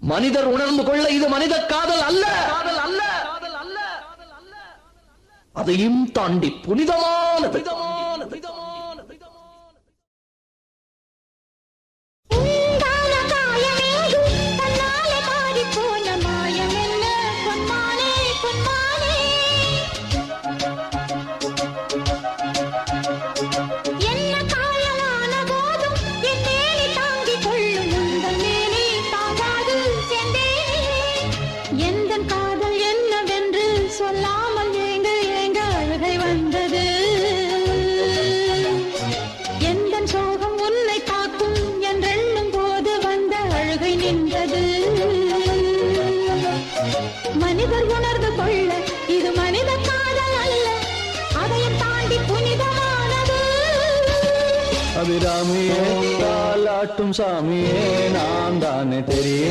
மனிதர் உணர்ந்து கொள்ள இது மனித காதல் அல்ல, அதையும் தாண்டி புனிதமானது. சொல்லாமல் ஏங்க ஏங்க அழுகை வந்தது. எந்த சோகம் உன்னை காக்கும் என்றெண்ணும் போது வந்த அழுகை நின்றது. மனிதர் உணர்ந்து கொள்ள இது மனித காதல் அல்ல, அதையும் தாண்டி புனிதமானது. அபிராமியே தாலாட்டும் சாமியே நான் தானே தெரியும்.